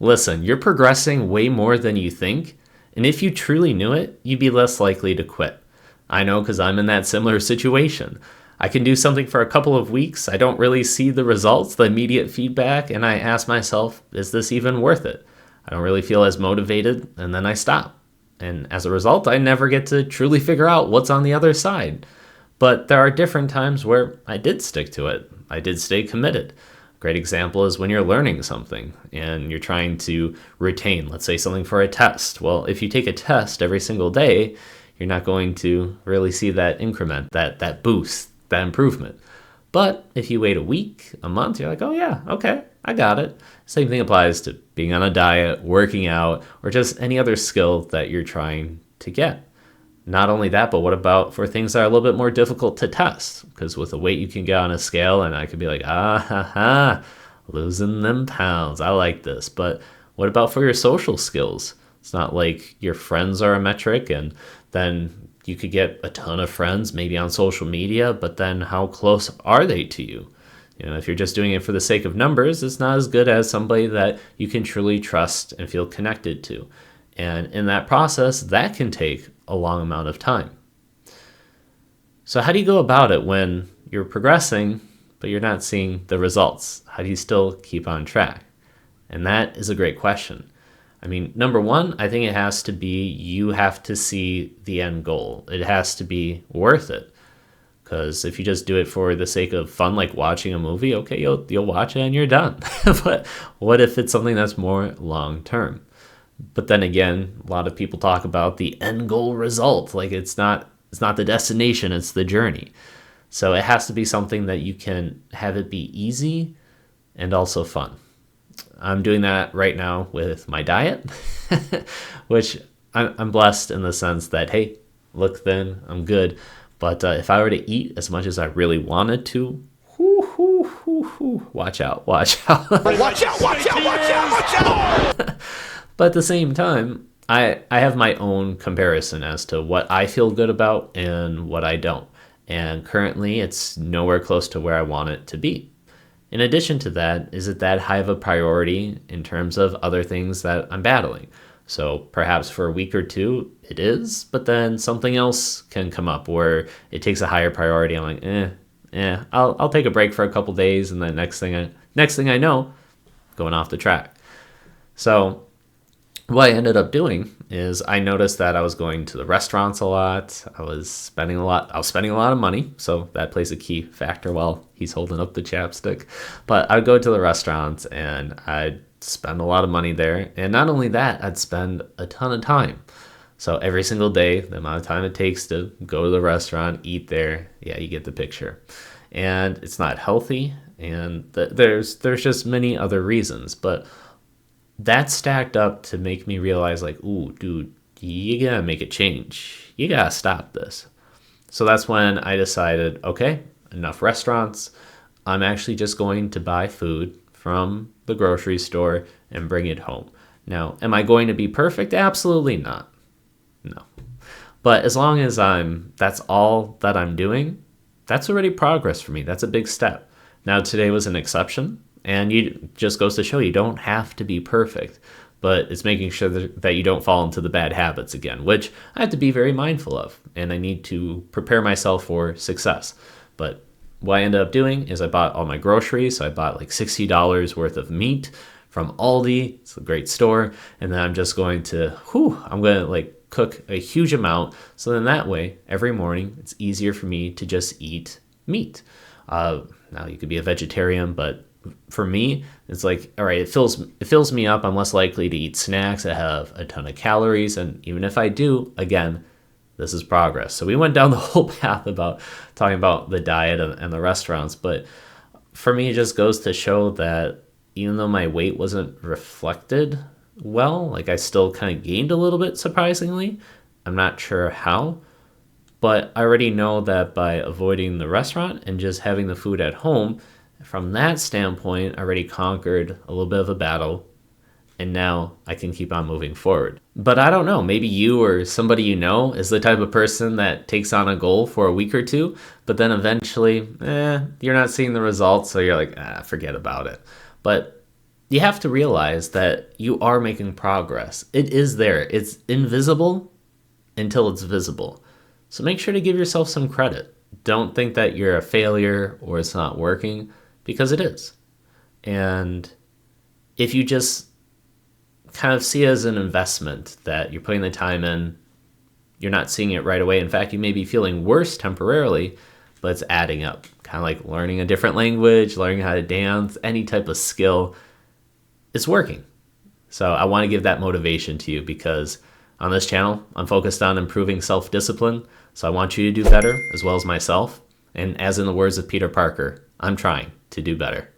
Listen, you're progressing way more than you think, and if you truly knew it, you'd be less likely to quit. I know because I'm in that similar situation. I can do something for a couple of weeks, I don't really see the results, the immediate feedback, and I ask myself, is this even worth it? I don't really feel as motivated, and then I stop. And as a result, I never get to truly figure out what's on the other side. But there are different times where I did stick to it. I did stay committed. A great example is when you're learning something and you're trying to retain, let's say, something for a test. Well, if you take a test every single day, you're not going to really see that increment, that boost, that improvement. But if you wait a week, a month, you're like, oh yeah, okay, I got it. Same thing applies to being on a diet, working out, or just any other skill that you're trying to get. Not only that, but what about for things that are a little bit more difficult to test? Because with the weight you can get on a scale, and I could be like, ah ha ha, losing them pounds. I like this. But what about for your social skills? It's not like your friends are a metric, and then you could get a ton of friends maybe on social media, but then how close are they to you? If you're just doing it for the sake of numbers, it's not as good as somebody that you can truly trust and feel connected to. And in that process, that can take a long amount of time. So how do you go about it when you're progressing, but you're not seeing the results? How do you still keep on track? And that is a great question. I mean, number one, I think it has to be you have to see the end goal. It has to be worth it. Because if you just do it for the sake of fun, like watching a movie, okay, you'll watch it and you're done. But what if it's something that's more long term? But then again, a lot of people talk about the end goal result. Like it's not the destination, it's the journey. So it has to be something that you can have it be easy and also fun. I'm doing that right now with my diet, which I'm blessed in the sense that, hey, look thin, I'm good. But if I were to eat as much as I really wanted to, watch out. Watch out, watch out. But at the same time, I have my own comparison as to what I feel good about and what I don't. And currently, it's nowhere close to where I want it to be. In addition to that, is it that high of a priority in terms of other things that I'm battling? So perhaps for a week or two, it is, but then something else can come up where it takes a higher priority. I'm like, I'll take a break for a couple days, and then next thing I know, going off the track. So what I ended up doing is I noticed that I was going to the restaurants a lot. I was spending a lot of money, so that plays a key factor while he's holding up the chapstick. But I'd go to the restaurants and I'd spend a lot of money there. And not only that, I'd spend a ton of time. So every single day, the amount of time it takes to go to the restaurant, eat there, yeah, you get the picture. And it's not healthy, and there's just many other reasons. But that stacked up to make me realize, like, ooh, dude, you gotta make a change. You gotta stop this. So that's when I decided, okay, enough restaurants. I'm actually just going to buy food from the grocery store and bring it home. Now, am I going to be perfect? Absolutely not. No. But as long as that's all that I'm doing, that's already progress for me. That's a big step. Now, today was an exception, and it just goes to show you don't have to be perfect, but it's making sure that you don't fall into the bad habits again, which I have to be very mindful of, and I need to prepare myself for success. But what I ended up doing is I bought all my groceries. So I bought like $60 worth of meat from Aldi. It's a great store. And then I'm just going to, I'm going to like cook a huge amount. So then that way, every morning, it's easier for me to just eat meat. Now you could be a vegetarian, but for me, it's like, all right, it fills me up. I'm less likely to eat snacks that have a ton of calories. And even if I do, again, this is progress. So we went down the whole path about talking about the diet and the restaurants. But for me, it just goes to show that even though my weight wasn't reflected well, like I still kind of gained a little bit, surprisingly. I'm not sure how, but I already know that by avoiding the restaurant and just having the food at home, from that standpoint, I already conquered a little bit of a battle. And now I can keep on moving forward. But I don't know, maybe you or somebody you know is the type of person that takes on a goal for a week or two, but then eventually, you're not seeing the results, so you're like, forget about it. But you have to realize that you are making progress. It is there. It's invisible until it's visible. So make sure to give yourself some credit. Don't think that you're a failure or it's not working, because it is. And if you just kind of see it as an investment that you're putting the time in, you're not seeing it right away. In fact, you may be feeling worse temporarily, but it's adding up. Kind of like learning a different language, learning how to dance, any type of skill. It's working. So I want to give that motivation to you, because on this channel, I'm focused on improving self-discipline. So I want you to do better, as well as myself. And as in the words of Peter Parker, I'm trying to do better.